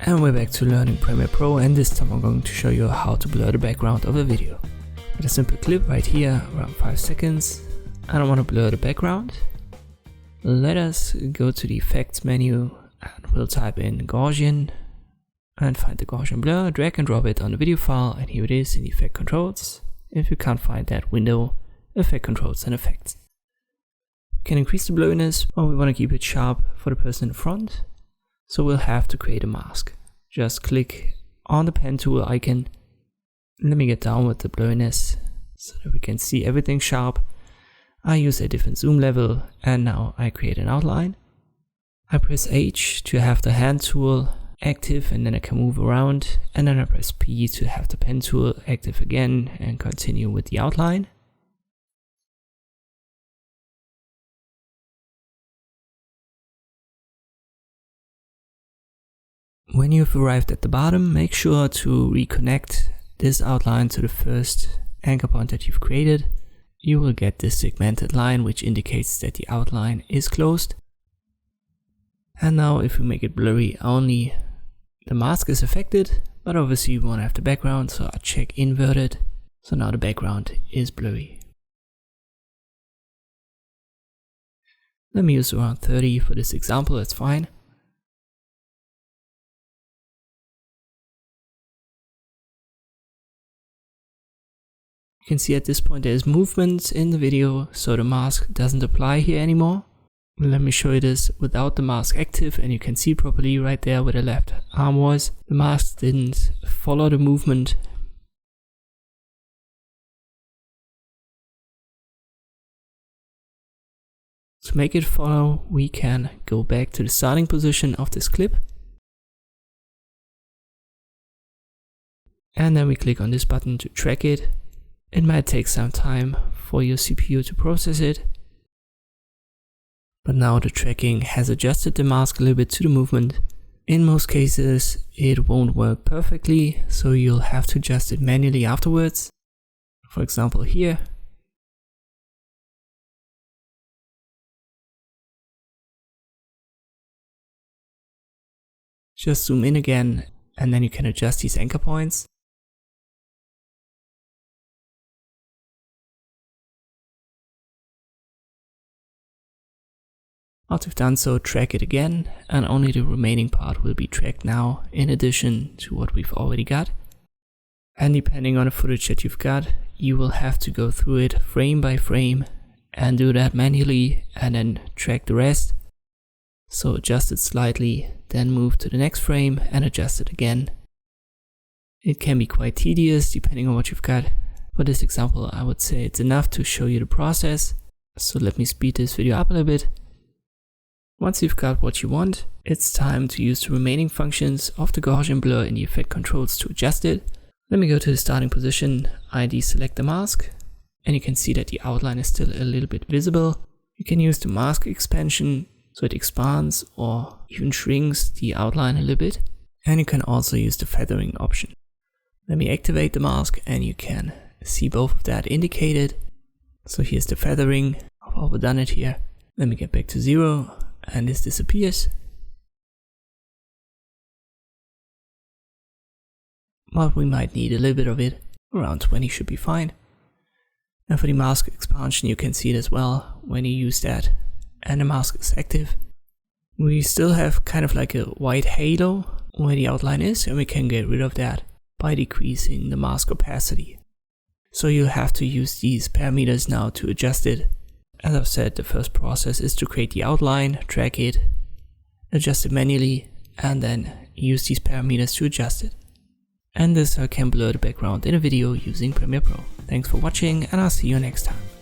And we're back to learning Premiere Pro, and this time I'm going to show you how to blur the background of a video. With a simple clip right here, around 5 seconds. I don't want to blur the background. Let us go to the effects menu and we'll type in Gaussian and find the Gaussian Blur, drag and drop it on the video file, and here it is in Effect Controls. If you can't find that window, Effect Controls and Effects. We can increase the blurriness, or we want to keep it sharp for the person in front. So we'll have to create a mask. Just click on the pen tool icon. Let me get down with the blurriness so that we can see everything sharp. I use a different zoom level, and now I create an outline. I press H to have the hand tool active, and then I can move around, and then I press P to have the pen tool active again and continue with the outline. When you've arrived at the bottom, make sure to reconnect this outline to the first anchor point that you've created. You will get this segmented line, which indicates that the outline is closed. And now if we make it blurry only, the mask is affected, but obviously we want to have the background, so I check inverted. So now the background is blurry. Let me use around 30 for this example, that's fine. You can see at this point there is movement in the video, so the mask doesn't apply here anymore. Let me show you this without the mask active, and you can see properly right there where the left arm was. The mask didn't follow the movement. To make it follow, we can go back to the starting position of this clip. And then we click on this button to track it. It might take some time for your CPU to process it. But now the tracking has adjusted the mask a little bit to the movement. In most cases it won't work perfectly, so you'll have to adjust it manually afterwards. For example here. Just zoom in again, and then you can adjust these anchor points. Once you've done so, track it again, and only the remaining part will be tracked now, in addition to what we've already got. And depending on the footage that you've got, you will have to go through it frame by frame and do that manually, and then track the rest. So adjust it slightly, then move to the next frame and adjust it again. It can be quite tedious depending on what you've got. For this example, I would say it's enough to show you the process. So let me speed this video up a little bit. Once you've got what you want, it's time to use the remaining functions of the Gaussian blur in the effect controls to adjust it. Let me go to the starting position, I deselect the mask, and you can see that the outline is still a little bit visible. You can use the mask expansion, so it expands or even shrinks the outline a little bit. And you can also use the feathering option. Let me activate the mask, and you can see both of that indicated. So here's the feathering. I've overdone it here. Let me get back to 0. And this disappears. But we might need a little bit of it. Around 20 should be fine. And for the mask expansion, you can see it as well when you use that and the mask is active. We still have kind of like a white halo where the outline is, and we can get rid of that by decreasing the mask opacity. So you have to use these parameters now to adjust it. As I've said, the first process is to create the outline, track it, adjust it manually, and then use these parameters to adjust it. And this can blur the background in a video using Premiere Pro. Thanks for watching, and I'll see you next time.